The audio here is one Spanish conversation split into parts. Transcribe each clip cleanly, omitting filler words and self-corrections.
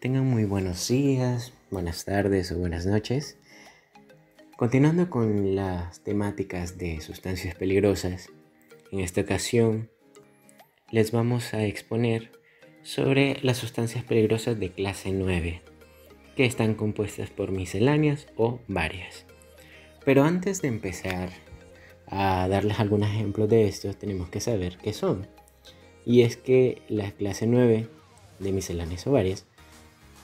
Tengan muy buenos días, buenas tardes o buenas noches. Continuando con las temáticas de sustancias peligrosas, en esta ocasión les vamos a exponer sobre las sustancias peligrosas de clase 9, que están compuestas por misceláneas o varias. Pero antes de empezar a darles algunos ejemplos de estos, tenemos que saber qué son. Y es que la clase 9 de misceláneas o varias,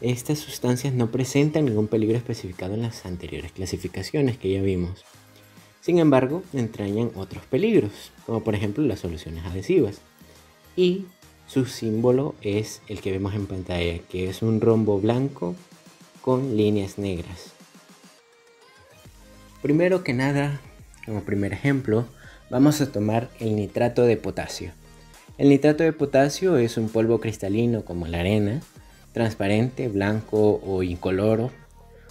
estas sustancias no presentan ningún peligro especificado en las anteriores clasificaciones que ya vimos. Sin embargo, entrañan otros peligros, como por ejemplo las soluciones adhesivas. Y su símbolo es el que vemos en pantalla, que es un rombo blanco con líneas negras. Primero que nada, como primer ejemplo, vamos a tomar el nitrato de potasio. El nitrato de potasio es un polvo cristalino como la arena, transparente, blanco o incoloro,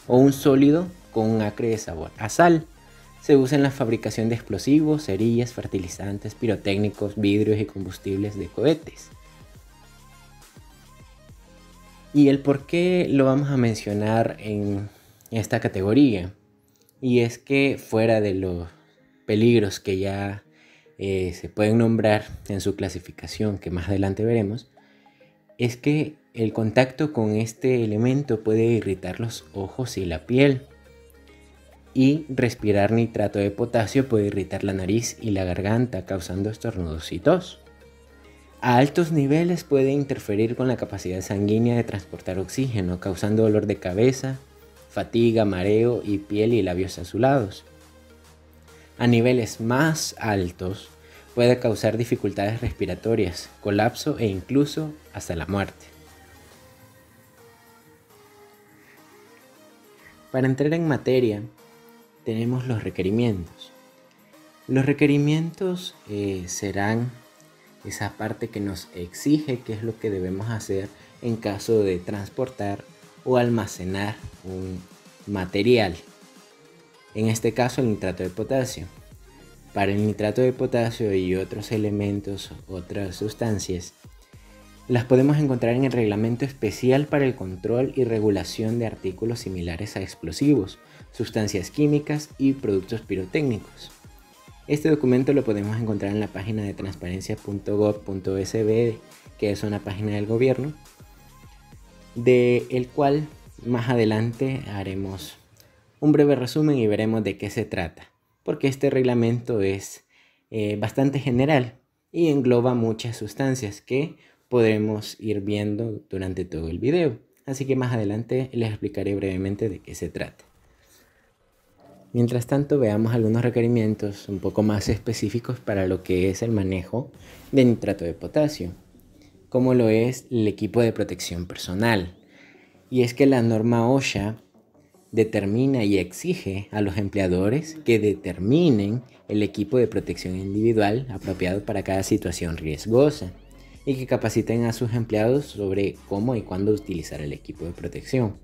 o un sólido con un acre sabor a sal. Se usa en la fabricación de explosivos, cerillas, fertilizantes, pirotécnicos, vidrios y combustibles de cohetes. ¿Y el por qué lo vamos a mencionar en esta categoría? Y es que fuera de los peligros que ya se pueden nombrar en su clasificación, que más adelante veremos, es que el contacto con este elemento puede irritar los ojos y la piel. Y respirar nitrato de potasio puede irritar la nariz y la garganta, causando estornudos y tos. A altos niveles puede interferir con la capacidad sanguínea de transportar oxígeno, causando dolor de cabeza, fatiga, mareo y piel y labios azulados. A niveles más altos puede causar dificultades respiratorias, colapso e incluso hasta la muerte. Para entrar en materia, tenemos los requerimientos. Los requerimientos serán esa parte que nos exige qué es lo que debemos hacer en caso de transportar o almacenar un material. En este caso, el nitrato de potasio. Para el nitrato de potasio y otros elementos, otras sustancias, las podemos encontrar en el Reglamento Especial para el Control y Regulación de Artículos Similares a Explosivos, Sustancias Químicas y Productos Pirotécnicos. Este documento lo podemos encontrar en la página de transparencia.gov.sb, que es una página del gobierno, de el cual más adelante haremos un breve resumen y veremos de qué se trata, porque este reglamento es bastante general y engloba muchas sustancias que podremos ir viendo durante todo el video. Así que más adelante les explicaré brevemente de qué se trata. Mientras tanto, veamos algunos requerimientos un poco más específicos para lo que es el manejo de nitrato de potasio, como lo es el equipo de protección personal. Y es que la norma OSHA determina y exige a los empleadores que determinen el equipo de protección individual apropiado para cada situación riesgosa y que capaciten a sus empleados sobre cómo y cuándo utilizar el equipo de protección.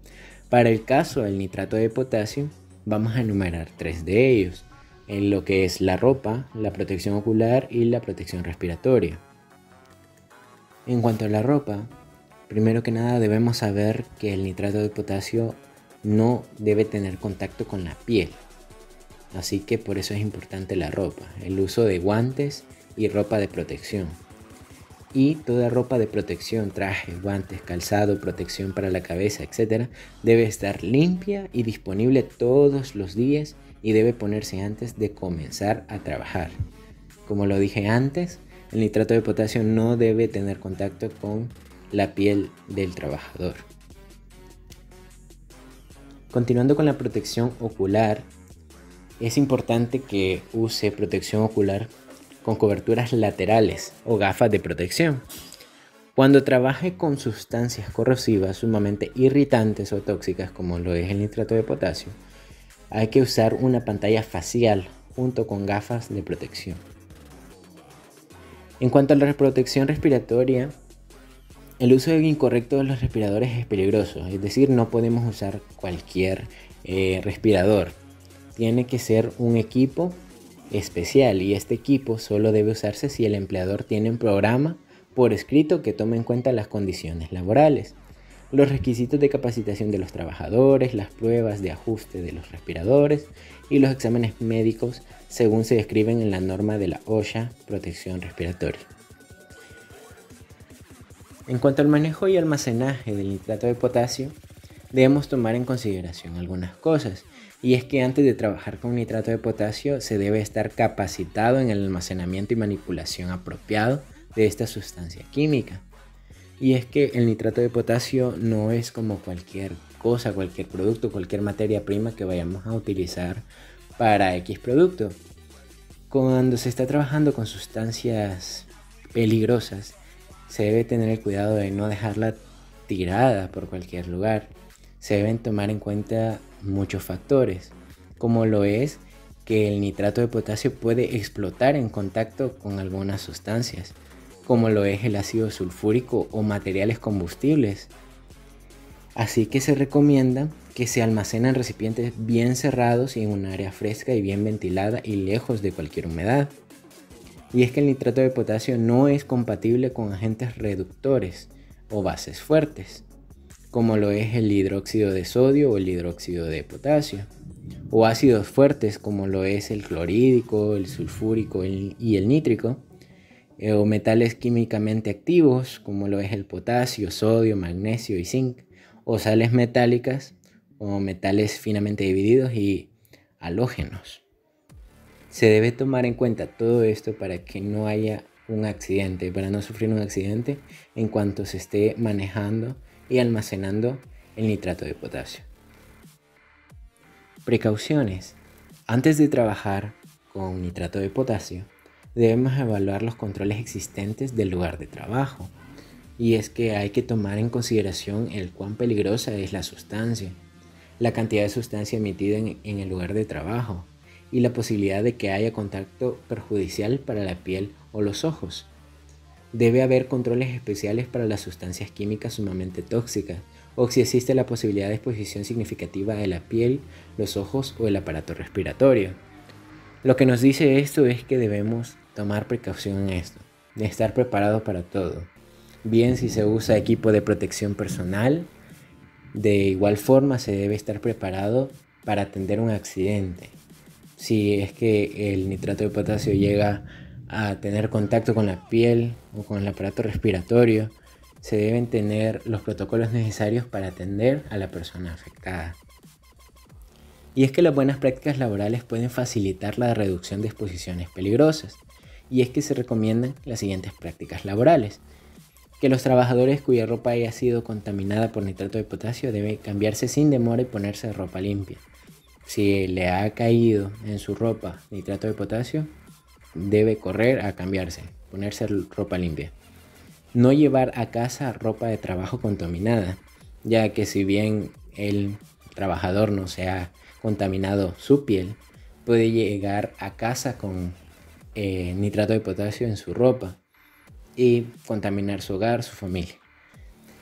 Para el caso del nitrato de potasio, vamos a enumerar 3 de ellos, en lo que es la ropa, la protección ocular y la protección respiratoria. En cuanto a la ropa, primero que nada debemos saber que el nitrato de potasio no debe tener contacto con la piel, así que por eso es importante la ropa, el uso de guantes y ropa de protección. Y toda ropa de protección, trajes, guantes, calzado, protección para la cabeza, etc., debe estar limpia y disponible todos los días y debe ponerse antes de comenzar a trabajar. Como lo dije antes, el nitrato de potasio no debe tener contacto con la piel del trabajador. Continuando con la protección ocular, es importante que use protección ocular con coberturas laterales o gafas de protección. Cuando trabaje con sustancias corrosivas sumamente irritantes o tóxicas como lo es el nitrato de potasio, hay que usar una pantalla facial junto con gafas de protección. En cuanto a la protección respiratoria, el uso incorrecto de los respiradores es peligroso, es decir, no podemos usar cualquier respirador. Tiene que ser un equipo especial y este equipo solo debe usarse si el empleador tiene un programa por escrito que tome en cuenta las condiciones laborales. los requisitos de capacitación de los trabajadores, las pruebas de ajuste de los respiradores y los exámenes médicos según se describen en la norma de la OSHA Protección Respiratoria. En cuanto al manejo y almacenaje del nitrato de potasio, debemos tomar en consideración algunas cosas, y es que antes de trabajar con nitrato de potasio se debe estar capacitado en el almacenamiento y manipulación apropiado de esta sustancia química. Y es que el nitrato de potasio no es como cualquier cosa, cualquier producto, cualquier materia prima que vayamos a utilizar para X producto. Cuando se está trabajando con sustancias peligrosas, se debe tener el cuidado de no dejarla tirada por cualquier lugar. Se deben tomar en cuenta muchos factores, como lo es que el nitrato de potasio puede explotar en contacto con algunas sustancias, como lo es el ácido sulfúrico o materiales combustibles. Así que se recomienda que se almacenen en recipientes bien cerrados y en un área fresca y bien ventilada y lejos de cualquier humedad. Y es que el nitrato de potasio no es compatible con agentes reductores o bases fuertes, como lo es el hidróxido de sodio o el hidróxido de potasio, o ácidos fuertes como lo es el clorhídrico, el sulfúrico y el nítrico, o metales químicamente activos como lo es el potasio, sodio, magnesio y zinc, o sales metálicas o metales finamente divididos y halógenos. Se debe tomar en cuenta todo esto para que no haya un accidente, para no sufrir un accidente en cuanto se esté manejando y almacenando el nitrato de potasio. Precauciones. Antes de trabajar con nitrato de potasio, debemos evaluar los controles existentes del lugar de trabajo. Y es que hay que tomar en consideración el cuán peligrosa es la sustancia, la cantidad de sustancia emitida en el lugar de trabajo y la posibilidad de que haya contacto perjudicial para la piel o los ojos. Debe haber controles especiales para las sustancias químicas sumamente tóxicas o si existe la posibilidad de exposición significativa de la piel, los ojos o el aparato respiratorio. Lo que nos dice esto es que debemos tomar precaución en esto, de estar preparados para todo. Bien si se usa equipo de protección personal, de igual forma se debe estar preparado para atender un accidente. Si es que el nitrato de potasio llega a tener contacto con la piel o con el aparato respiratorio, se deben tener los protocolos necesarios para atender a la persona afectada. Y es que las buenas prácticas laborales pueden facilitar la reducción de exposiciones peligrosas. Y es que se recomiendan las siguientes prácticas laborales. Que los trabajadores cuya ropa haya sido contaminada por nitrato de potasio deben cambiarse sin demora y ponerse ropa limpia. Si le ha caído en su ropa nitrato de potasio, debe correr a cambiarse, ponerse ropa limpia. No llevar a casa ropa de trabajo contaminada, ya que si bien el trabajador no se ha contaminado su piel, puede llegar a casa con nitrato de potasio en su ropa y contaminar su hogar, su familia.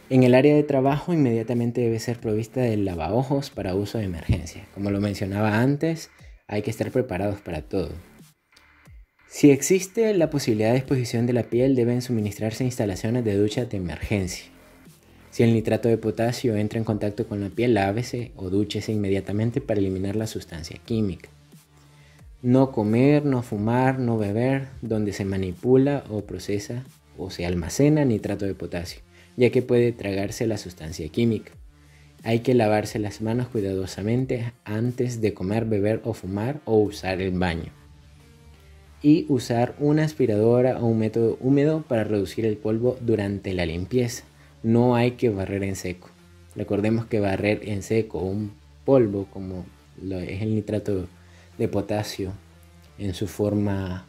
En el área de trabajo inmediatamente debe ser provista de lavaojos para uso de emergencia. Como lo mencionaba antes, hay que estar preparados para todo. Si existe la posibilidad de exposición de la piel, deben suministrarse instalaciones de ducha de emergencia. Si el nitrato de potasio entra en contacto con la piel, lávese o dúchese inmediatamente para eliminar la sustancia química. No comer, no fumar, no beber donde se manipula o procesa o se almacena nitrato de potasio, ya que puede tragarse la sustancia química. Hay que lavarse las manos cuidadosamente antes de comer, beber o fumar o usar el baño. Y usar una aspiradora o un método húmedo para reducir el polvo durante la limpieza. No hay que barrer en seco. Recordemos que barrer en seco un polvo como lo es el nitrato de potasio en su forma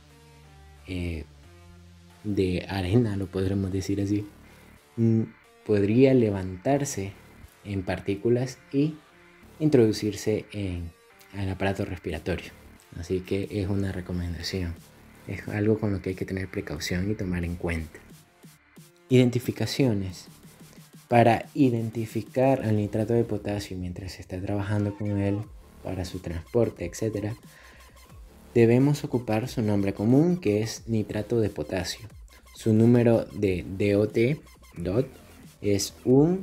de arena, lo podremos decir así, podría levantarse en partículas y introducirse en el aparato respiratorio. Así que es una recomendación, es algo con lo que hay que tener precaución y tomar en cuenta. Identificaciones. Para identificar al nitrato de potasio mientras se está trabajando con él para su transporte, etc., debemos ocupar su nombre común, que es nitrato de potasio. Su número de DOT es 1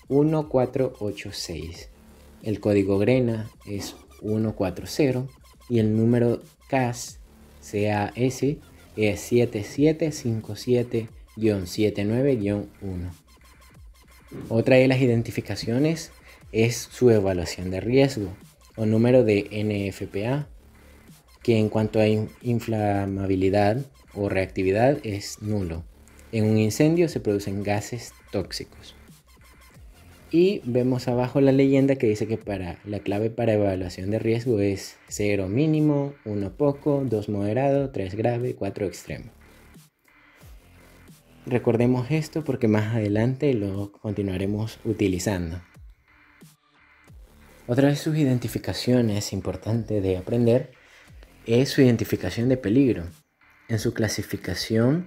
1486. El código GRENA es 140 y el número CAS es 7757-79-1. Otra de las identificaciones es su evaluación de riesgo o número de NFPA, que en cuanto a inflamabilidad o reactividad es nulo. En un incendio se producen gases tóxicos. Y vemos abajo la leyenda que dice que la clave para evaluación de riesgo es 0 mínimo, 1 poco, 2 moderado, 3 grave, 4 extremo. Recordemos esto porque más adelante lo continuaremos utilizando. Otra de sus identificaciones importante de aprender es su identificación de peligro. En su clasificación,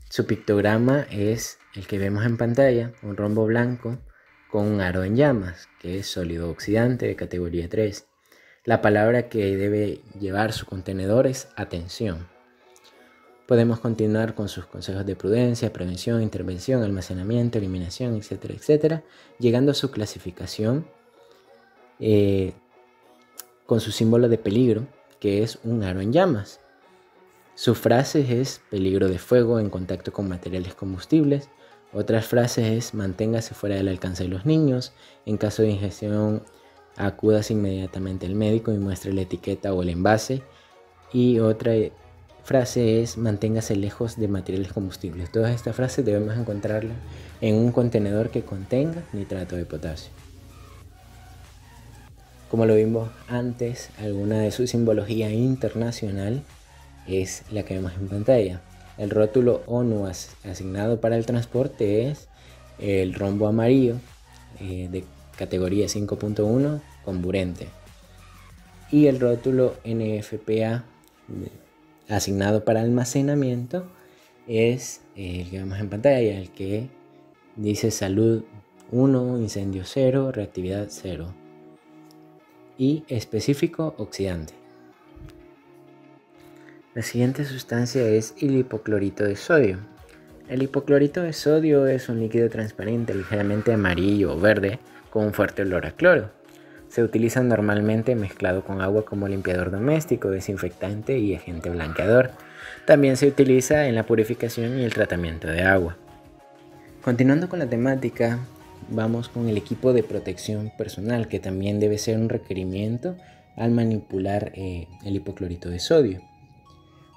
su pictograma es el que vemos en pantalla, un rombo blanco con un aro en llamas, que es sólido oxidante de categoría 3. La palabra que debe llevar su contenedor es atención. Podemos continuar con sus consejos de prudencia, prevención, intervención, almacenamiento, eliminación, etcétera, etcétera, llegando a su clasificación con su símbolo de peligro, que es un aro en llamas. Su frase es peligro de fuego en contacto con materiales combustibles. Otras frases es manténgase fuera del alcance de los niños. En caso de ingestión, acudas inmediatamente al médico y muestre la etiqueta o el envase. Y otra frase es manténgase lejos de materiales combustibles. Todas estas frases debemos encontrarlas en un contenedor que contenga nitrato de potasio. Como lo vimos antes, alguna de su simbología internacional es la que vemos en pantalla. El rótulo ONU asignado para el transporte es el rombo amarillo de categoría 5.1 con burente. Y el rótulo NFPA asignado para almacenamiento es el que vemos en pantalla, el que dice salud 1, incendio 0, reactividad 0 y específico oxidante. La siguiente sustancia es el hipoclorito de sodio. El hipoclorito de sodio es un líquido transparente ligeramente amarillo o verde con un fuerte olor a cloro. Se utiliza normalmente mezclado con agua como limpiador doméstico, desinfectante y agente blanqueador. También se utiliza en la purificación y el tratamiento de agua. Continuando con la temática, vamos con el equipo de protección personal, que también debe ser un requerimiento al manipular el hipoclorito de sodio.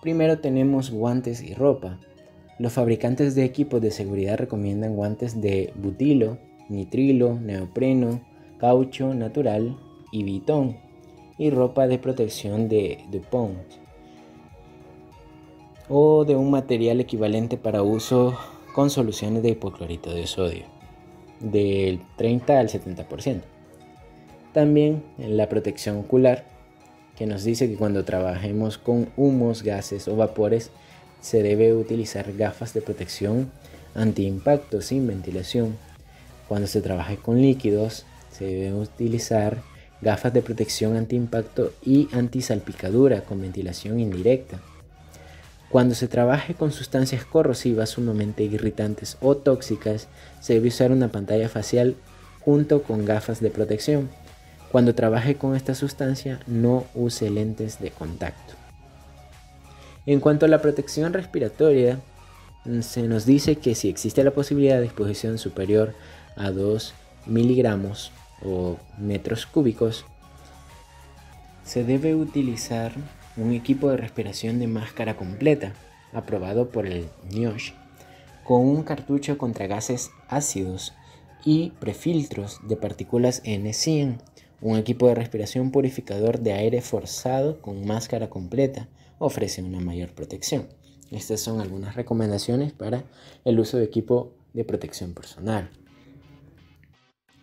Primero tenemos guantes y ropa. Los fabricantes de equipos de seguridad recomiendan guantes de butilo, nitrilo, neopreno, caucho natural y vitón, y ropa de protección de DuPont o de un material equivalente para uso con soluciones de hipoclorito de sodio del 30 al 70%. También la protección ocular, que nos dice que cuando trabajemos con humos, gases o vapores se debe utilizar gafas de protección anti-impacto sin ventilación. Cuando se trabaje con líquidos se debe utilizar gafas de protección anti-impacto y anti-salpicadura con ventilación indirecta. Cuando se trabaje con sustancias corrosivas sumamente irritantes o tóxicas, se debe usar una pantalla facial junto con gafas de protección. Cuando trabaje con esta sustancia, no use lentes de contacto. En cuanto a la protección respiratoria, se nos dice que si existe la posibilidad de exposición superior a 2 miligramos o metros cúbicos, se debe utilizar un equipo de respiración de máscara completa, aprobado por el NIOSH, con un cartucho contra gases ácidos y prefiltros de partículas N100, un equipo de respiración purificador de aire forzado con máscara completa ofrece una mayor protección. Estas son algunas recomendaciones para el uso de equipo de protección personal.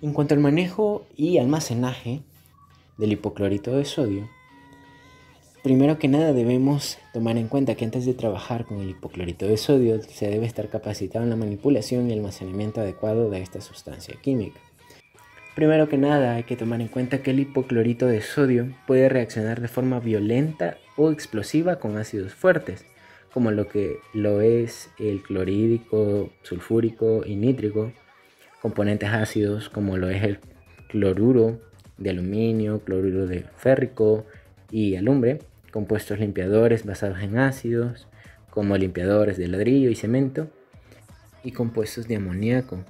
En cuanto al manejo y almacenaje del hipoclorito de sodio, primero que nada debemos tomar en cuenta que antes de trabajar con el hipoclorito de sodio se debe estar capacitado en la manipulación y almacenamiento adecuado de esta sustancia química. Primero que nada hay que tomar en cuenta que el hipoclorito de sodio puede reaccionar de forma violenta o explosiva con ácidos fuertes, como lo es el clorhídrico, sulfúrico y nítrico, componentes ácidos como lo es el cloruro de aluminio, cloruro de férrico y alumbre, compuestos limpiadores basados en ácidos como limpiadores de ladrillo y cemento, y compuestos de amoníaco,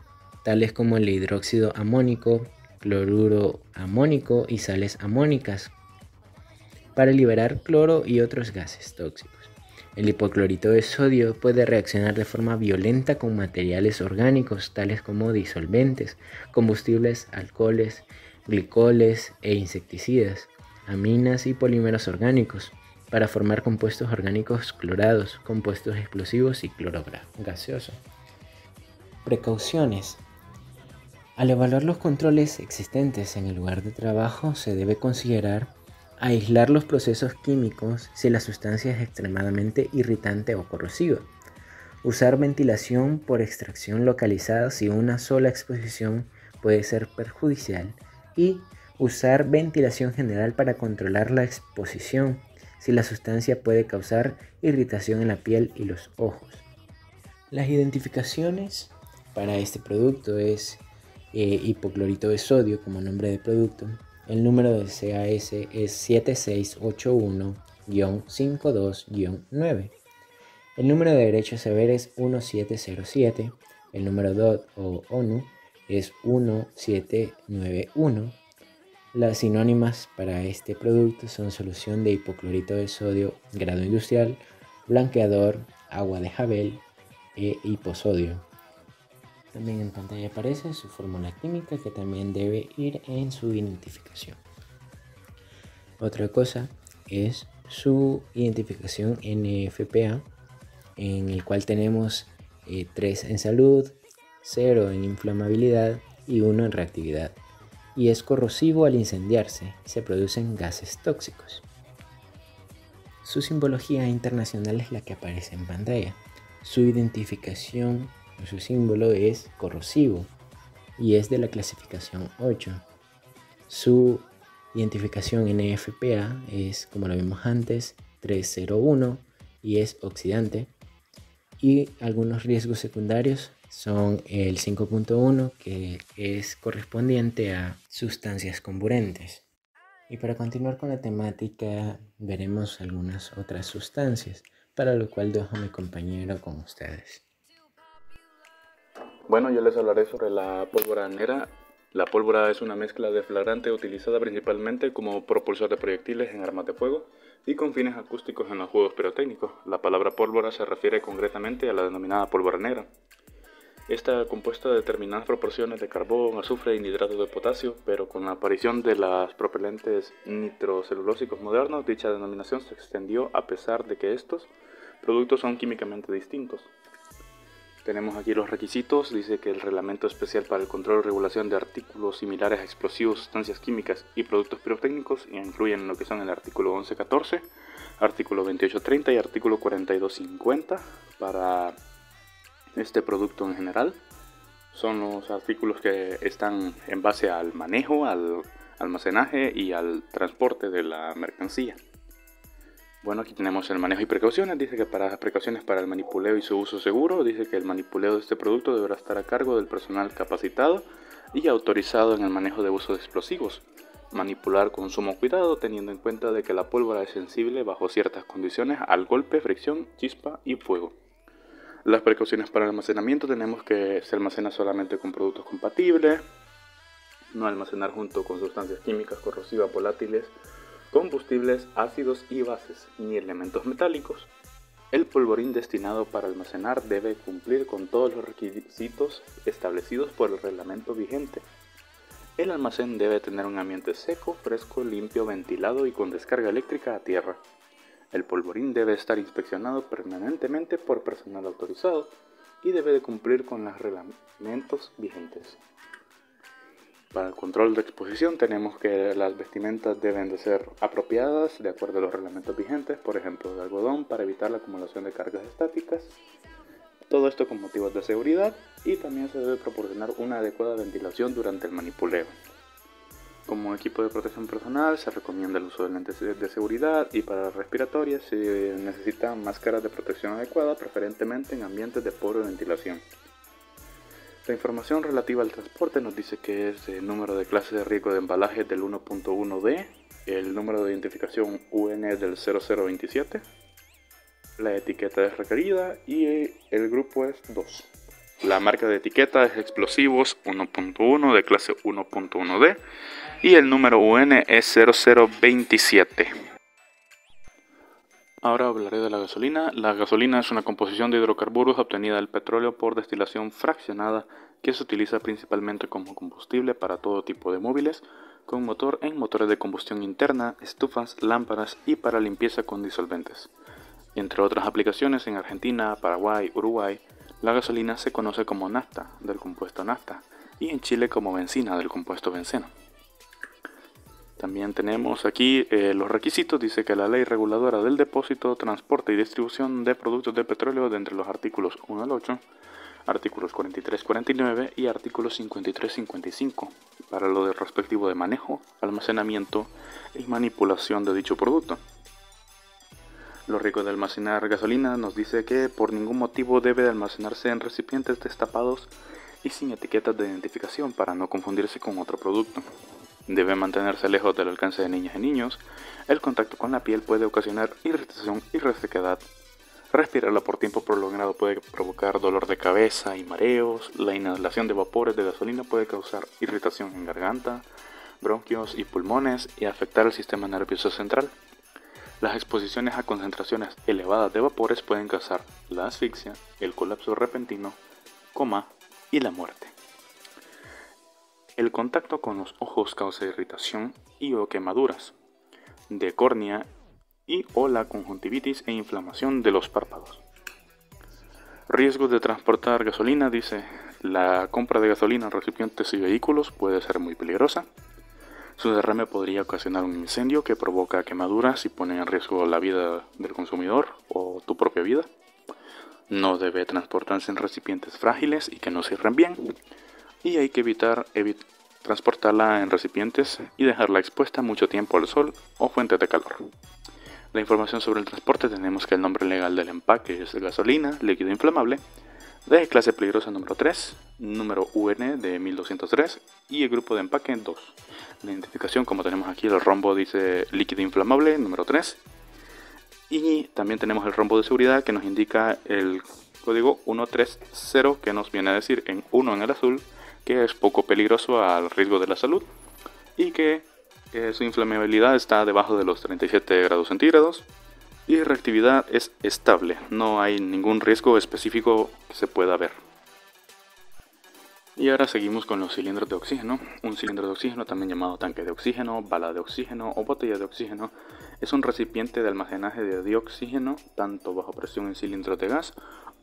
tales como el hidróxido amónico, cloruro amónico y sales amónicas, para liberar cloro y otros gases tóxicos. El hipoclorito de sodio puede reaccionar de forma violenta con materiales orgánicos, tales como disolventes, combustibles, alcoholes, glicoles e insecticidas, aminas y polímeros orgánicos, para formar compuestos orgánicos clorados, compuestos explosivos y cloro gaseoso. Precauciones. Al evaluar los controles existentes en el lugar de trabajo, se debe considerar aislar los procesos químicos si la sustancia es extremadamente irritante o corrosiva. Usar ventilación por extracción localizada si una sola exposición puede ser perjudicial. Y usar ventilación general para controlar la exposición si la sustancia puede causar irritación en la piel y los ojos. Las identificaciones para este producto es hipoclorito de sodio como nombre de producto. El número de CAS es 7681-52-9. El número de derechos haber es 1707. El número DOT o ONU es 1791. Las sinónimas para este producto son solución de hipoclorito de sodio grado industrial, blanqueador, agua de Jabel e hiposodio. También en pantalla aparece su fórmula química, que también debe ir en su identificación. Otra cosa es su identificación NFPA, en el cual tenemos 3 en salud, 0 en inflamabilidad y 1 en reactividad. Y es corrosivo al incendiarse, se producen gases tóxicos. Su simbología internacional es la que aparece en pantalla. Su identificación, su símbolo es corrosivo y es de la clasificación 8. Su identificación NFPA es, como lo vimos antes, 301 y es oxidante. Y algunos riesgos secundarios son el 5.1, que es correspondiente a sustancias comburentes. Y para continuar con la temática, veremos algunas otras sustancias, para lo cual dejo a mi compañero con ustedes. Bueno, yo les hablaré sobre la pólvora negra. La pólvora es una mezcla de flagrante utilizada principalmente como propulsor de proyectiles en armas de fuego y con fines acústicos en los juegos pirotécnicos. La palabra pólvora se refiere concretamente a la denominada pólvora negra. Está compuesta de determinadas proporciones de carbón, azufre y nitrato de potasio, pero con la aparición de los propelentes nitrocelulósicos modernos, dicha denominación se extendió a pesar de que estos productos son químicamente distintos. Tenemos aquí los requisitos. Dice que el reglamento especial para el control y regulación de artículos similares a explosivos, sustancias químicas y productos pirotécnicos incluyen lo que son el artículo 1114, artículo 2830 y artículo 4250 para este producto en general. Son los artículos que están en base al manejo, al almacenaje y al transporte de la mercancía. Bueno, aquí tenemos el manejo y precauciones. Dice que para precauciones para el manipuleo y su uso seguro, dice que el manipuleo de este producto deberá estar a cargo del personal capacitado y autorizado en el manejo de uso de explosivos. Manipular con sumo cuidado, teniendo en cuenta de que la pólvora es sensible bajo ciertas condiciones al golpe, fricción, chispa y fuego. Las precauciones para el almacenamiento: tenemos que se almacena solamente con productos compatibles, no almacenar junto con sustancias químicas corrosivas volátiles, combustibles, ácidos y bases, ni elementos metálicos. El polvorín destinado para almacenar debe cumplir con todos los requisitos establecidos por el reglamento vigente. El almacén debe tener un ambiente seco, fresco, limpio, ventilado y con descarga eléctrica a tierra. El polvorín debe estar inspeccionado permanentemente por personal autorizado y debe de cumplir con los reglamentos vigentes. Para el control de exposición tenemos que las vestimentas deben de ser apropiadas de acuerdo a los reglamentos vigentes, por ejemplo de algodón, para evitar la acumulación de cargas estáticas. Todo esto con motivos de seguridad, y también se debe proporcionar una adecuada ventilación durante el manipuleo. Como equipo de protección personal se recomienda el uso de lentes de seguridad, y para respiratorias se necesitan máscaras de protección adecuada, preferentemente en ambientes de pobre ventilación. La información relativa al transporte nos dice que es el número de clase de riesgo de embalaje del 1.1D, el número de identificación UN del 0027, la etiqueta es requerida y el grupo es 2. La marca de etiqueta es explosivos 1.1 de clase 1.1D y el número UN es 0027. Ahora hablaré de la gasolina. La gasolina es una composición de hidrocarburos obtenida del petróleo por destilación fraccionada que se utiliza principalmente como combustible para todo tipo de móviles con motor en motores de combustión interna, estufas, lámparas y para limpieza con disolventes. Entre otras aplicaciones en Argentina, Paraguay, Uruguay, la gasolina se conoce como nafta del compuesto nafta y en Chile como bencina del compuesto benceno. También tenemos aquí los requisitos. Dice que la ley reguladora del depósito, transporte y distribución de productos de petróleo de entre los artículos 1 al 8, artículos 43-49 y artículos 53-55 para lo del respectivo de manejo, almacenamiento y manipulación de dicho producto. Los riesgos de almacenar gasolina nos dice que por ningún motivo debe de almacenarse en recipientes destapados y sin etiquetas de identificación para no confundirse con otro producto. Debe mantenerse lejos del alcance de niñas y niños. El contacto con la piel puede ocasionar irritación y resequedad. Respirarla por tiempo prolongado puede provocar dolor de cabeza y mareos. La inhalación de vapores de gasolina puede causar irritación en garganta, bronquios y pulmones y afectar el sistema nervioso central. Las exposiciones a concentraciones elevadas de vapores pueden causar la asfixia, el colapso repentino, coma y la muerte. El contacto con los ojos causa irritación y o quemaduras de córnea y o la conjuntivitis e inflamación de los párpados. Riesgos de transportar gasolina. Dice, la compra de gasolina en recipientes y vehículos puede ser muy peligrosa. Su derrame podría ocasionar un incendio que provoca quemaduras y pone en riesgo la vida del consumidor o tu propia vida. No debe transportarse en recipientes frágiles y que no cierren bien. Y hay que evitar transportarla en recipientes y dejarla expuesta mucho tiempo al sol o fuentes de calor. La información sobre el transporte tenemos que el nombre legal del empaque es gasolina, líquido inflamable, de clase peligrosa número 3, número UN de 1203 y el grupo de empaque 2. La identificación, como tenemos aquí, el rombo dice líquido inflamable número 3 y también tenemos el rombo de seguridad que nos indica el código 130 que nos viene a decir en 1 en el azul que es poco peligroso al riesgo de la salud y que su inflamabilidad está debajo de los 37 grados centígrados y reactividad es estable, no hay ningún riesgo específico que se pueda ver. Y ahora seguimos con los cilindros de oxígeno. Un cilindro de oxígeno, también llamado tanque de oxígeno, bala de oxígeno o botella de oxígeno, es un recipiente de almacenaje de dioxígeno tanto bajo presión en cilindros de gas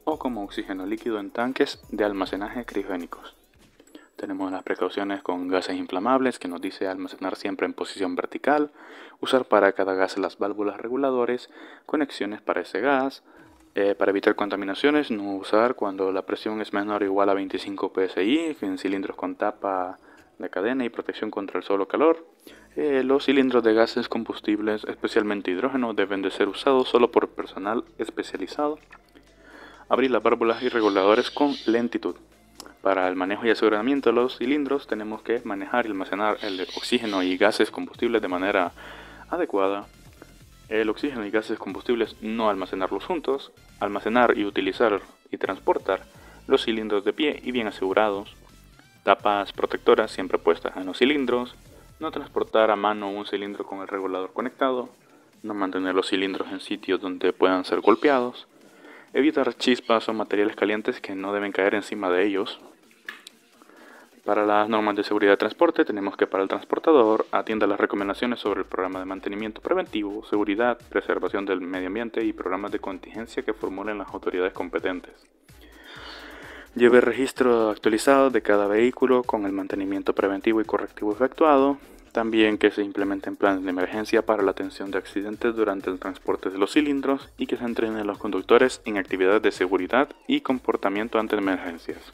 o como oxígeno líquido en tanques de almacenaje criogénicos. Tenemos las precauciones con gases inflamables que nos dice almacenar siempre en posición vertical, usar para cada gas las válvulas reguladores, conexiones para ese gas, para evitar contaminaciones, no usar cuando la presión es menor o igual a 25 psi, en cilindros con tapa de cadena y protección contra el sol o calor. Los cilindros de gases combustibles, especialmente hidrógeno, deben de ser usados solo por personal especializado. Abrir las válvulas y reguladores con lentitud. Para el manejo y aseguramiento de los cilindros tenemos que manejar y almacenar el oxígeno y gases combustibles de manera adecuada. El oxígeno y gases combustibles no almacenarlos juntos. Almacenar y utilizar y transportar los cilindros de pie y bien asegurados. Tapas protectoras siempre puestas en los cilindros. No transportar a mano un cilindro con el regulador conectado. No mantener los cilindros en sitios donde puedan ser golpeados. Evitar chispas o materiales calientes que no deben caer encima de ellos. Para las normas de seguridad de transporte tenemos que para el transportador atienda las recomendaciones sobre el programa de mantenimiento preventivo, seguridad, preservación del medio ambiente y programas de contingencia que formulen las autoridades competentes. Lleve registro actualizado de cada vehículo con el mantenimiento preventivo y correctivo efectuado. También que se implementen planes de emergencia para la atención de accidentes durante el transporte de los cilindros y que se entrenen a los conductores en actividades de seguridad y comportamiento ante emergencias.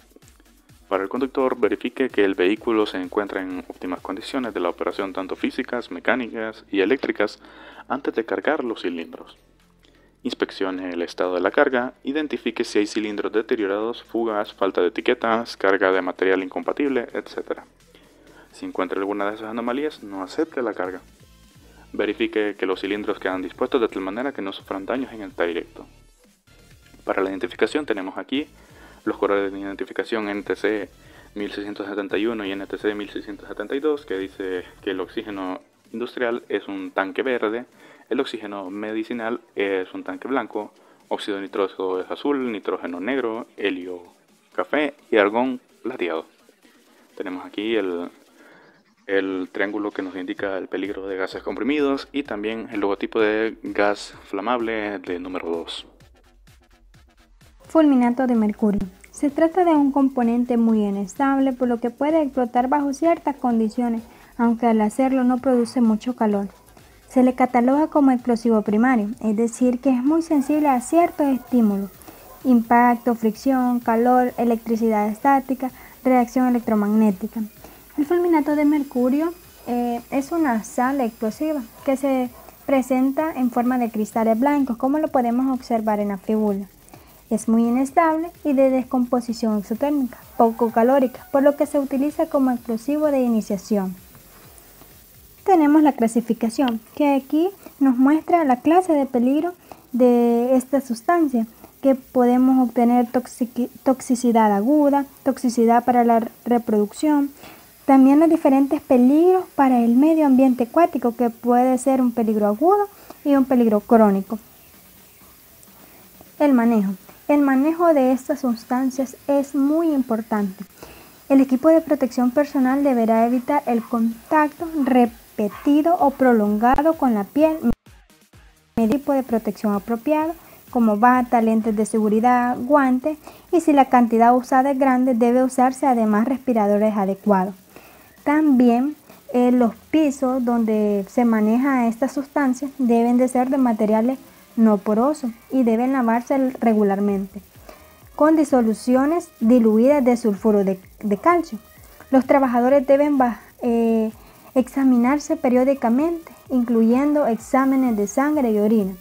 Para el conductor, verifique que el vehículo se encuentra en óptimas condiciones de la operación tanto físicas, mecánicas y eléctricas antes de cargar los cilindros. inspeccione el estado de la carga, identifique si hay cilindros deteriorados, fugas, falta de etiquetas, carga de material incompatible, etc. Si encuentra alguna de esas anomalías, no acepte la carga. Verifique que los cilindros quedan dispuestos de tal manera que no sufran daños en el trayecto. Para la identificación tenemos aquí los colores de identificación NTC 1671 y NTC 1672, que dice que el oxígeno industrial es un tanque verde, el oxígeno medicinal es un tanque blanco, óxido nitroso es azul, nitrógeno negro, helio café y argón plateado. Tenemos aquí el triángulo que nos indica el peligro de gases comprimidos y también el logotipo de gas flamable de número 2. Fulminato de mercurio. Se trata de un componente muy inestable, por lo que puede explotar bajo ciertas condiciones, aunque al hacerlo no produce mucho calor. Se le cataloga como explosivo primario, es decir, que es muy sensible a ciertos estímulos: impacto, fricción, calor, electricidad estática, reacción electromagnética. El fulminato de mercurio es una sal explosiva que se presenta en forma de cristales blancos, como lo podemos observar en la figura. Es muy inestable y de descomposición exotérmica, poco calórica, por lo que se utiliza como explosivo de iniciación. Tenemos la clasificación, que aquí nos muestra la clase de peligro de esta sustancia, que podemos obtener toxicidad aguda, toxicidad para la reproducción, también los diferentes peligros para el medio ambiente acuático, que puede ser un peligro agudo y un peligro crónico. El manejo de estas sustancias es muy importante. El equipo de protección personal deberá evitar el contacto repetido o prolongado con la piel, equipo de protección apropiado como bata, lentes de seguridad, guantes, y si la cantidad usada es grande debe usarse además respiradores adecuados. También los pisos donde se maneja estas sustancias deben de ser de materiales no porosos y deben lavarse regularmente con disoluciones diluidas de sulfuro de calcio. Los trabajadores deben examinarse periódicamente, incluyendo exámenes de sangre y orina.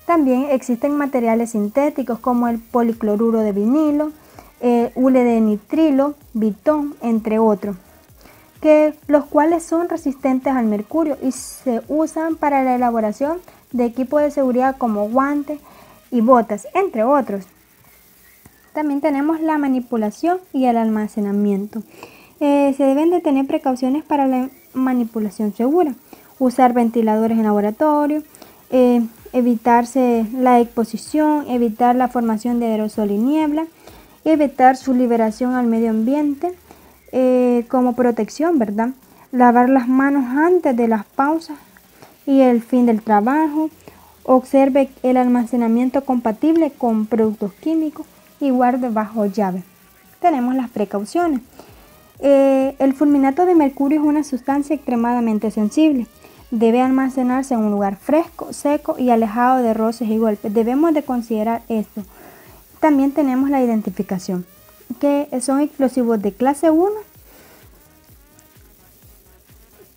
También existen materiales sintéticos como el policloruro de vinilo, hule de nitrilo, bitón, entre otros, los cuales son resistentes al mercurio y se usan para la elaboración de equipo de seguridad como guantes y botas, entre otros. También tenemos la manipulación y el almacenamiento. Se deben de tener precauciones para la manipulación segura. Usar ventiladores en laboratorio, evitarse la exposición, evitar la formación de aerosol y niebla, evitar su liberación al medio ambiente como protección, ¿verdad? Lavar las manos antes de las pausas y el fin del trabajo. Observe el almacenamiento compatible con productos químicos y guarde bajo llave. Tenemos las precauciones. El fulminato de mercurio es una sustancia extremadamente sensible. Debe almacenarse en un lugar fresco, seco y alejado de roces y golpes. Debemos de considerar esto. También tenemos la identificación, que son explosivos de clase 1.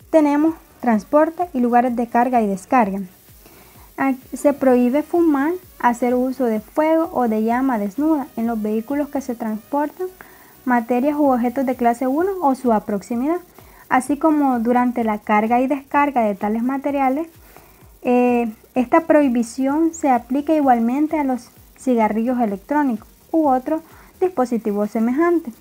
Tenemos transporte y lugares de carga y descarga. Se prohíbe fumar, hacer uso de fuego o de llama desnuda en los vehículos que se transportan materias u objetos de clase 1 o su proximidad, así como durante la carga y descarga de tales materiales. Esta prohibición se aplica igualmente a los cigarrillos electrónicos u otros dispositivos semejantes.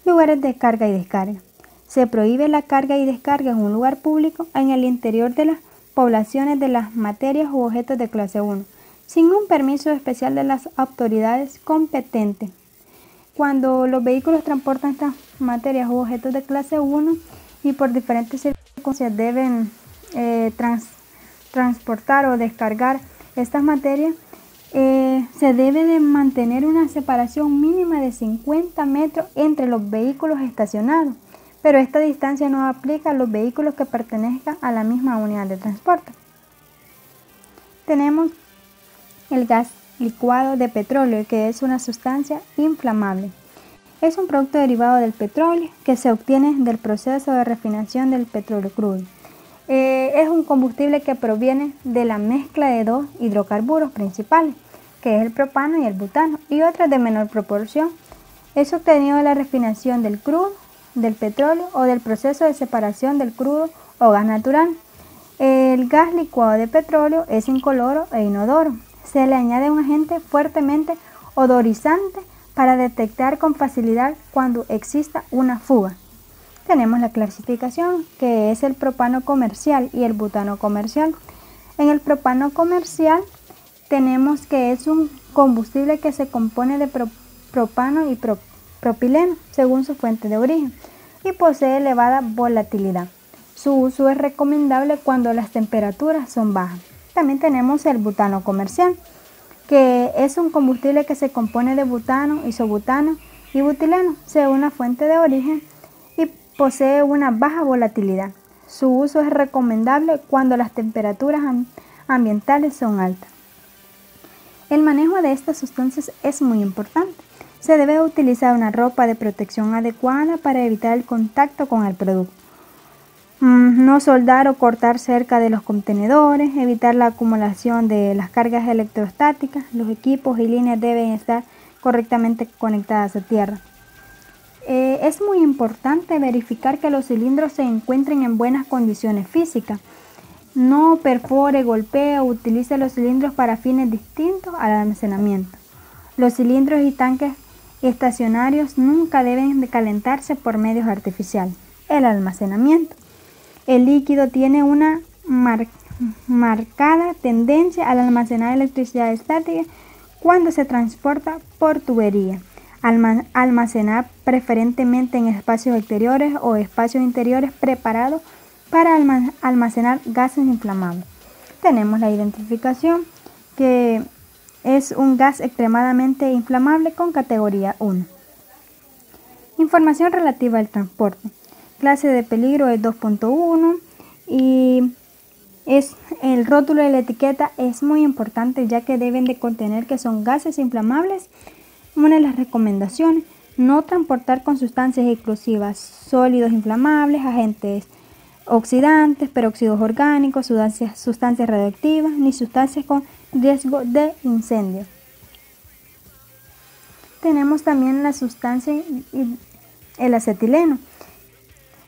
Lugares de carga y descarga. Se prohíbe la carga y descarga en un lugar público en el interior de las poblaciones de las materias u objetos de clase 1, sin un permiso especial de las autoridades competentes. Cuando los vehículos transportan estas materias u objetos de clase 1 y por diferentes circunstancias deben transportar o descargar estas materias, se debe de mantener una separación mínima de 50 metros entre los vehículos estacionados, pero esta distancia no aplica a los vehículos que pertenezcan a la misma unidad de transporte. Tenemos el gas licuado de petróleo, que es una sustancia inflamable. Es un producto derivado del petróleo que se obtiene del proceso de refinación del petróleo crudo. Es un combustible que proviene de la mezcla de dos hidrocarburos principales, que es el propano y el butano, y otros de menor proporción. Es obtenido de la refinación del crudo, del petróleo o del proceso de separación del crudo o gas natural. El gas licuado de petróleo es incoloro e inodoro. Se le añade un agente fuertemente odorizante para detectar con facilidad cuando exista una fuga. Tenemos la clasificación, que es el propano comercial y el butano comercial. En el propano comercial tenemos que es un combustible que se compone de propano y propileno, según su fuente de origen, y posee elevada volatilidad. Su uso es recomendable cuando las temperaturas son bajas. También tenemos el butano comercial, que es un combustible que se compone de butano, isobutano y butileno, según la fuente de origen, y posee una baja volatilidad. Su uso es recomendable cuando las temperaturas ambientales son altas. El manejo de estas sustancias es muy importante. Se debe utilizar una ropa de protección adecuada para evitar el contacto con el producto. No soldar o cortar cerca de los contenedores, evitar la acumulación de las cargas electrostáticas. Los equipos y líneas deben estar correctamente conectadas a tierra. Es muy importante verificar que los cilindros se encuentren en buenas condiciones físicas. No perfore, golpee o utilice los cilindros para fines distintos al almacenamiento. Los cilindros y tanques estacionarios nunca deben de calentarse por medios artificiales. El almacenamiento. El líquido tiene una marcada tendencia al almacenar electricidad estática cuando se transporta por tubería. Almacenar preferentemente en espacios exteriores o espacios interiores preparados para almacenar gases inflamables. Tenemos la identificación, que es un gas extremadamente inflamable con categoría 1. Información relativa al transporte. Clase de peligro es 2.1 y el rótulo de la etiqueta es muy importante, ya que deben de contener que son gases inflamables. Una de las recomendaciones: no transportar con sustancias explosivas, sólidos inflamables, agentes oxidantes, peróxidos orgánicos, sustancias radioactivas, ni sustancias con riesgo de incendio. Tenemos también la sustancia, el acetileno.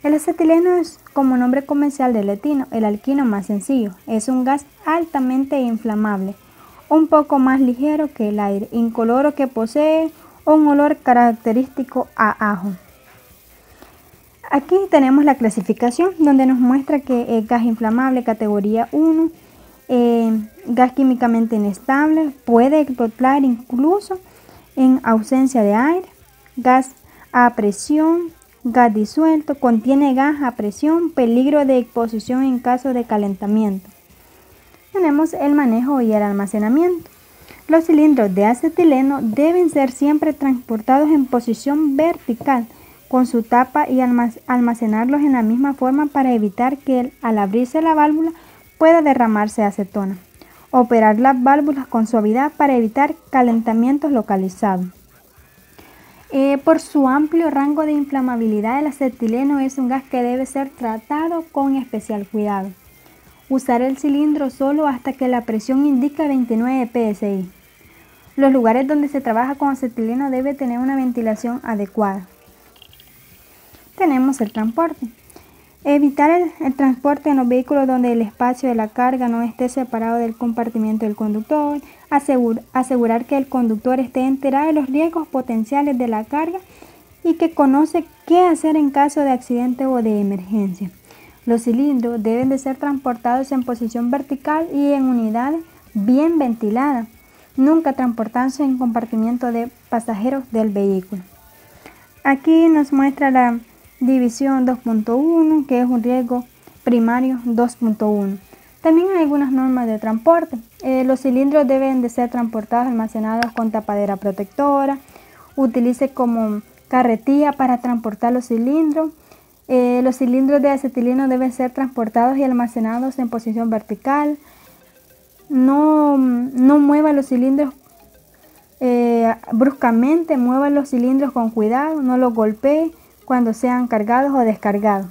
El acetileno es, como nombre comercial del etino, el alquino más sencillo. Es un gas altamente inflamable, un poco más ligero que el aire, incoloro, que posee un olor característico a ajo. Aquí tenemos la clasificación, donde nos muestra que es gas inflamable categoría 1, gas químicamente inestable, puede explotar incluso en ausencia de aire, gas a presión, gas disuelto, contiene gas a presión, peligro de exposición en caso de calentamiento. Tenemos el manejo y el almacenamiento. Los cilindros de acetileno deben ser siempre transportados en posición vertical con su tapa y almacenarlos en la misma forma para evitar que al abrirse la válvula pueda derramarse acetona. Operar las válvulas con suavidad para evitar calentamientos localizados. Por su amplio rango de inflamabilidad, el acetileno es un gas que debe ser tratado con especial cuidado. Usar el cilindro solo hasta que la presión indica 29 psi. Los lugares donde se trabaja con acetileno deben tener una ventilación adecuada. Tenemos el transporte. Evitar el transporte en los vehículos donde el espacio de la carga no esté separado del compartimiento del conductor. Asegurar que el conductor esté enterado de los riesgos potenciales de la carga y que conoce qué hacer en caso de accidente o de emergencia. Los cilindros deben de ser transportados en posición vertical y en unidades bien ventiladas, nunca transportándose en compartimiento de pasajeros del vehículo. Aquí nos muestra la división 2.1, que es un riesgo primario 2.1. También hay algunas normas de transporte. Los cilindros deben de ser transportados almacenados con tapadera protectora. Utilice como carretilla para transportar los cilindros. Los cilindros de acetileno deben ser transportados y almacenados en posición vertical. No mueva los cilindros bruscamente, mueva los cilindros con cuidado, no los golpee cuando sean cargados o descargados.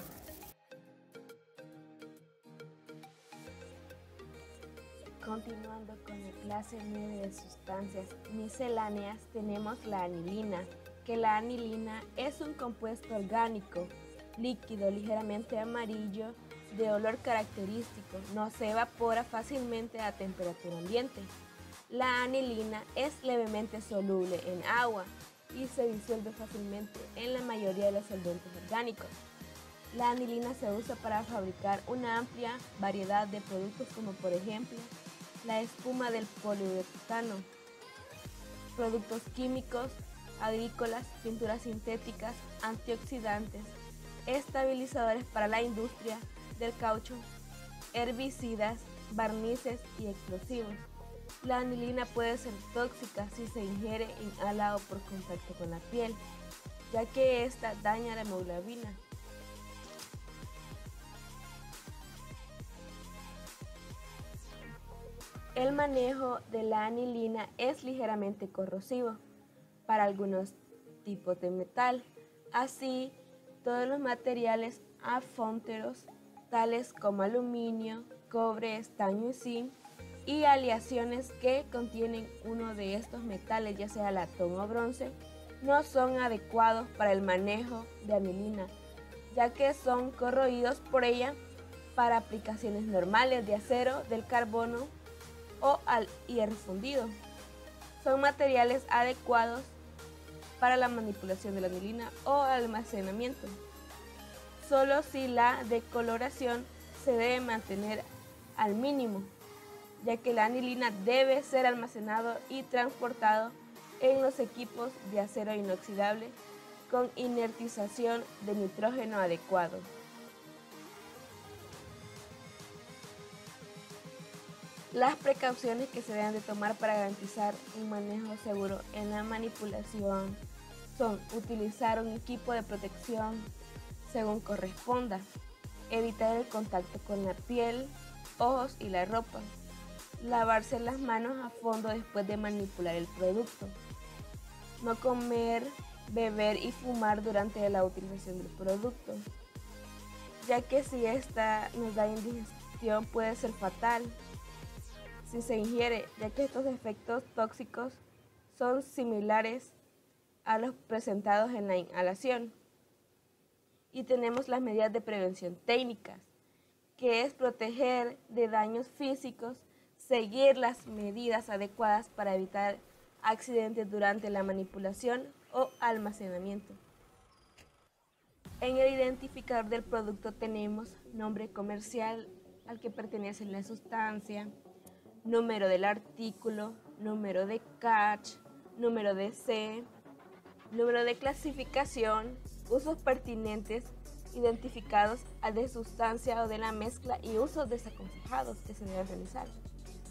clase 9 de sustancias misceláneas tenemos la anilina, que la anilina es un compuesto orgánico, líquido ligeramente amarillo, de olor característico, no se evapora fácilmente a temperatura ambiente. La anilina es levemente soluble en agua y se disuelve fácilmente en la mayoría de los solventes orgánicos. La anilina se usa para fabricar una amplia variedad de productos como por ejemplo la espuma del poliuretano, productos químicos, agrícolas, pinturas sintéticas, antioxidantes, estabilizadores para la industria del caucho, herbicidas, barnices y explosivos. La anilina puede ser tóxica si se ingiere inhala o por contacto con la piel, ya que esta daña la hemoglobina. El manejo de la anilina es ligeramente corrosivo para algunos tipos de metal, así todos los materiales afónteros tales como aluminio, cobre, estaño y zinc, y aleaciones que contienen uno de estos metales, ya sea latón o bronce, no son adecuados para el manejo de anilina, ya que son corroídos por ella para aplicaciones normales de acero, del carbono o al hierro fundido. Son materiales adecuados para la manipulación de la anilina o almacenamiento. Solo si la decoloración se debe mantener al mínimo, ya que la anilina debe ser almacenado y transportado en los equipos de acero inoxidable con inertización de nitrógeno adecuado. Las precauciones que se deben de tomar para garantizar un manejo seguro en la manipulación son utilizar un equipo de protección según corresponda, evitar el contacto con la piel, ojos y la ropa, lavarse las manos a fondo después de manipular el producto, no comer, beber y fumar durante la utilización del producto, ya que si esta nos da indigestión puede ser fatal si se ingiere, ya que estos efectos tóxicos son similares a los presentados en la inhalación. Y tenemos las medidas de prevención técnicas, que es proteger de daños físicos, seguir las medidas adecuadas para evitar accidentes durante la manipulación o almacenamiento. En el identificador del producto tenemos nombre comercial al que pertenece la sustancia, número del artículo, número de catch, número de C, número de clasificación, usos pertinentes identificados de sustancia o de la mezcla y usos desaconsejados que se deben realizar.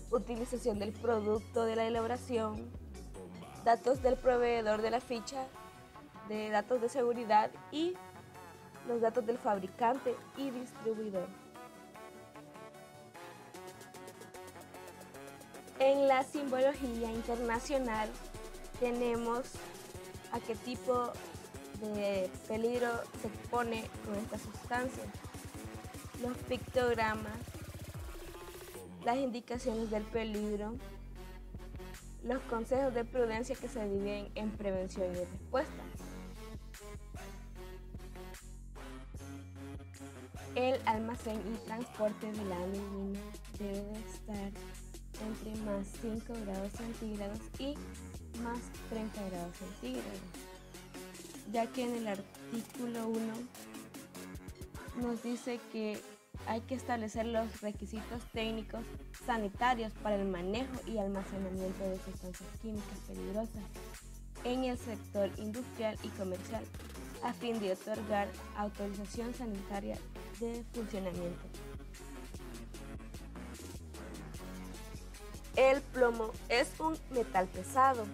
Utilización del producto de la elaboración, datos del proveedor de la ficha, de datos de seguridad y los datos del fabricante y distribuidor. En la simbología internacional tenemos a qué tipo de peligro se expone con esta sustancia, los pictogramas, las indicaciones del peligro, los consejos de prudencia que se dividen en prevención y respuesta. El almacén y transporte de la anilina debe de estar entre más 5 grados centígrados y más 30 grados centígrados, ya que en el artículo 1 nos dice que hay que establecer los requisitos técnicos sanitarios para el manejo y almacenamiento de sustancias químicas peligrosas en el sector industrial y comercial, a fin de otorgar autorización sanitaria de funcionamiento. El plomo es un metal pesado.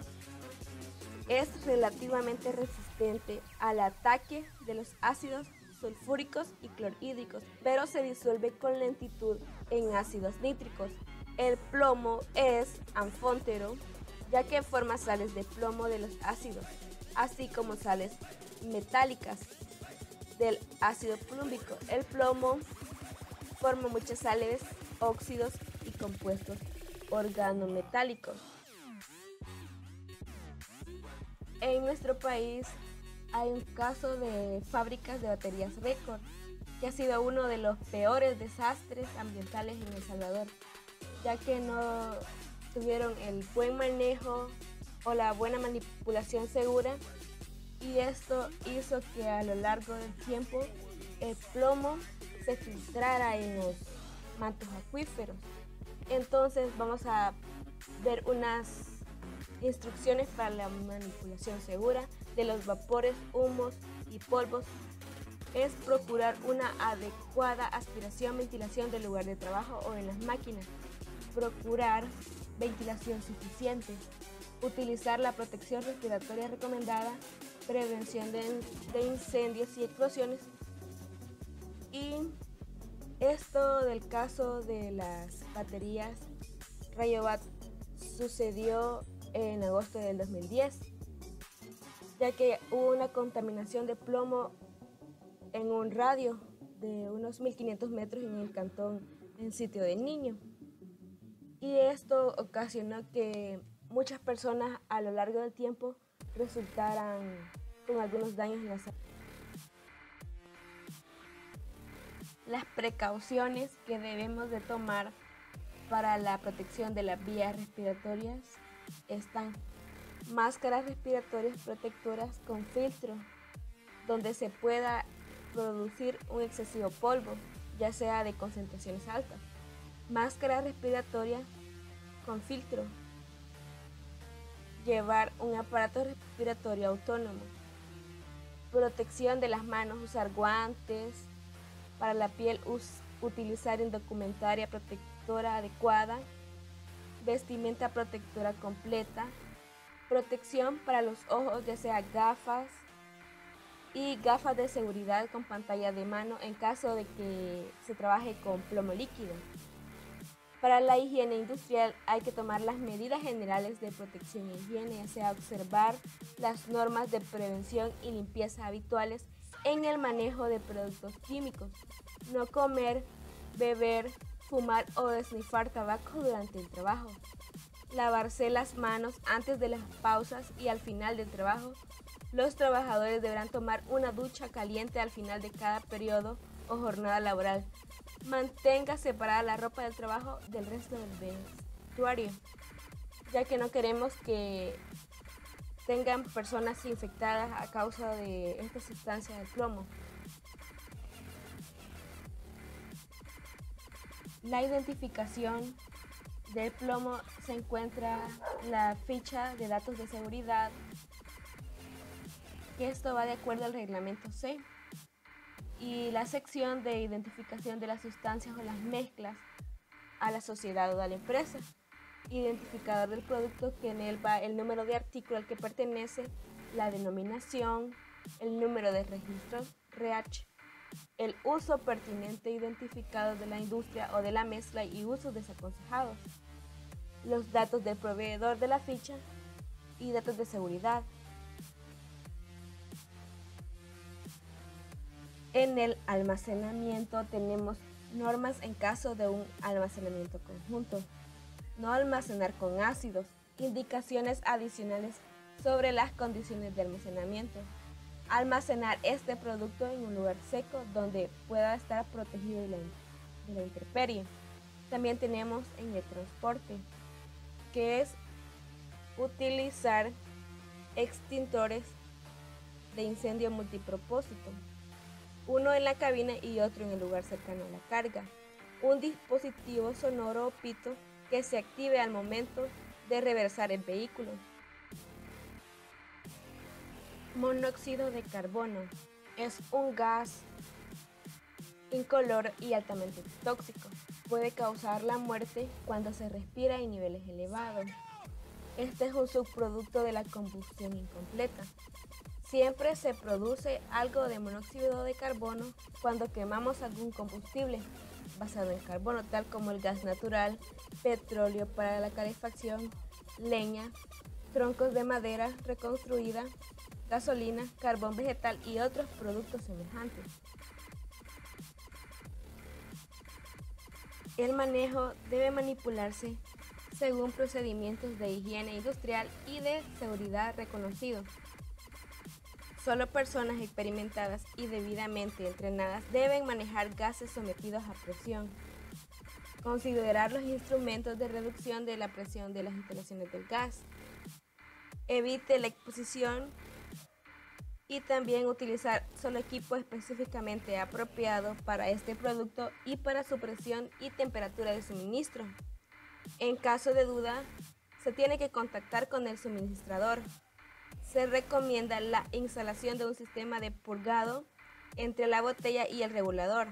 Es relativamente resistente al ataque de los ácidos sulfúricos y clorhídricos, pero se disuelve con lentitud en ácidos nítricos. El plomo es anfóntero, ya que forma sales de plomo de los ácidos, así como sales metálicas del ácido plúmbico. El plomo forma muchas sales, óxidos y compuestos organometálicos. En nuestro país hay un caso de fábricas de baterías récord, que ha sido uno de los peores desastres ambientales en El Salvador, ya que no tuvieron el buen manejo o la buena manipulación segura, y esto hizo que a lo largo del tiempo el plomo se filtrara en los mantos acuíferos. Entonces vamos a ver unas instrucciones para la manipulación segura de los vapores, humos y polvos. Es procurar una adecuada aspiración, ventilación del lugar de trabajo o en las máquinas. Procurar ventilación suficiente. Utilizar la protección respiratoria recomendada. Prevención de incendios y explosiones. Y esto del caso de las baterías Rayovac sucedió en agosto del 2010, ya que hubo una contaminación de plomo en un radio de unos 1500 metros en el cantón en Sitio del Niño. Y esto ocasionó que muchas personas a lo largo del tiempo resultaran con algunos daños en la salud. Las precauciones que debemos de tomar para la protección de las vías respiratorias están: máscaras respiratorias protectoras con filtro, donde se pueda producir un excesivo polvo, ya sea de concentraciones altas. Máscara respiratoria con filtro. Llevar un aparato respiratorio autónomo. Protección de las manos, usar guantes. Para la piel, utilizar indumentaria protectora adecuada. Vestimenta protectora completa. Protección para los ojos, ya sea gafas y gafas de seguridad con pantalla de mano en caso de que se trabaje con plomo líquido. Para la higiene industrial hay que tomar las medidas generales de protección e higiene, ya sea observar las normas de prevención y limpieza habituales en el manejo de productos químicos. No comer, beber, fumar o desnifar tabaco durante el trabajo. Lavarse las manos antes de las pausas y al final del trabajo. Los trabajadores deberán tomar una ducha caliente al final de cada periodo o jornada laboral. Mantenga separada la ropa del trabajo del resto del vestuario, ya que no queremos que tengan personas infectadas a causa de esta sustancia del plomo. La identificación del plomo se encuentra la ficha de datos de seguridad, que esto va de acuerdo al reglamento C, y la sección de identificación de las sustancias o las mezclas a la sociedad o a la empresa. Identificador del producto, que en él va el número de artículo al que pertenece, la denominación, el número de registro REACH, el uso pertinente identificado de la industria o de la mezcla y usos desaconsejados, los datos del proveedor de la ficha y datos de seguridad. En el almacenamiento tenemos normas en caso de un almacenamiento conjunto. No almacenar con ácidos. Indicaciones adicionales sobre las condiciones de almacenamiento. Almacenar este producto en un lugar seco donde pueda estar protegido de la intemperie. También tenemos en el transporte, que es utilizar extintores de incendio multipropósito, uno en la cabina y otro en el lugar cercano a la carga. Un dispositivo sonoro o pito que se active al momento de reversar el vehículo. Monóxido de carbono es un gas incoloro y altamente tóxico. Puede causar la muerte cuando se respira en niveles elevados. Este es un subproducto de la combustión incompleta. Siempre se produce algo de monóxido de carbono cuando quemamos algún combustible basado en carbono, tal como el gas natural, petróleo para la calefacción, leña, troncos de madera reconstruida, gasolina, carbón vegetal y otros productos semejantes. El manejo debe manipularse según procedimientos de higiene industrial y de seguridad reconocidos. Solo personas experimentadas y debidamente entrenadas deben manejar gases sometidos a presión. Considerar los instrumentos de reducción de la presión de las instalaciones del gas. Evite la exposición y también utilizar solo equipo específicamente apropiado para este producto y para su presión y temperatura de suministro. En caso de duda, se tiene que contactar con el suministrador. Se recomienda la instalación de un sistema de purgado entre la botella y el regulador.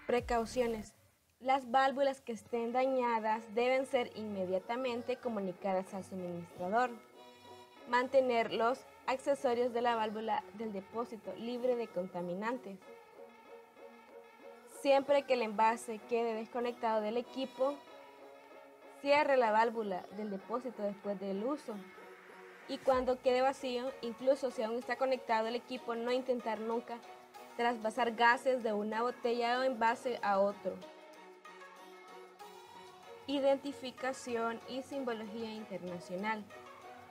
Precauciones. Las válvulas que estén dañadas deben ser inmediatamente comunicadas al suministrador. Mantener los accesorios de la válvula del depósito libre de contaminantes. Siempre que el envase quede desconectado del equipo, cierre la válvula del depósito después del uso. Y cuando quede vacío, incluso si aún está conectado el equipo, no intentar nunca trasvasar gases de una botella o envase a otro. Identificación y simbología internacional.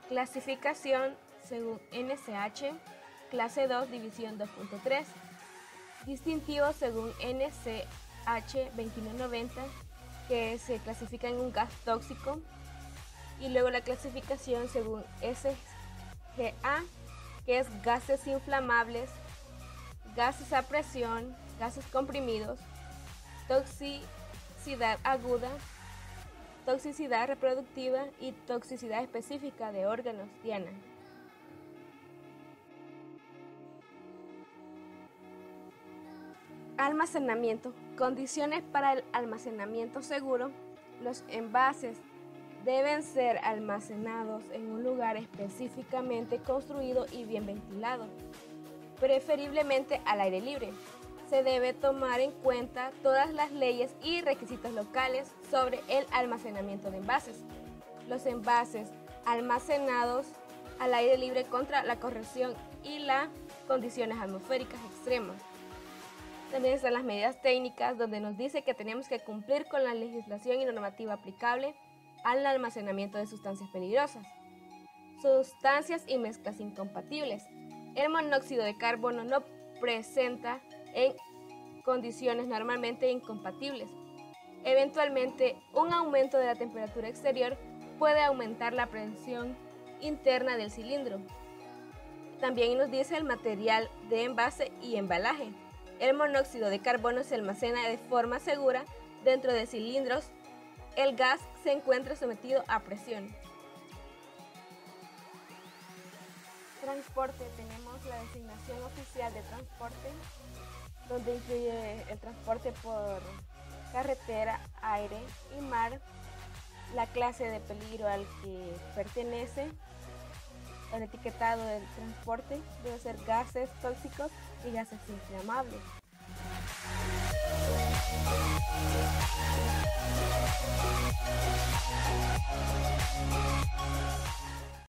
Clasificación según NSH, clase 2, división 2.3. Distintivo según NCH 2190, que se clasifica en un gas tóxico. Y luego la clasificación según SGA, que es gases inflamables, gases a presión, gases comprimidos, toxicidad aguda, toxicidad reproductiva y toxicidad específica de órganos. Diana. Almacenamiento. Condiciones para el almacenamiento seguro. Los envases deben ser almacenados en un lugar específicamente construido y bien ventilado, preferiblemente al aire libre. Se debe tomar en cuenta todas las leyes y requisitos locales sobre el almacenamiento de envases. Los envases almacenados al aire libre contra la corrosión y las condiciones atmosféricas extremas. También están las medidas técnicas, donde nos dice que tenemos que cumplir con la legislación y normativa aplicable al almacenamiento de sustancias peligrosas. Sustancias y mezclas incompatibles. El monóxido de carbono no presenta en condiciones normalmente incompatibles. Eventualmente, un aumento de la temperatura exterior puede aumentar la presión interna del cilindro. También nos dice el material de envase y embalaje. El monóxido de carbono se almacena de forma segura dentro de cilindros. El gas se encuentra sometido a presión. Transporte. Tenemos la designación oficial de transporte, donde incluye el transporte por carretera, aire y mar, la clase de peligro al que pertenece, el etiquetado del transporte debe ser gases tóxicos y gases inflamables.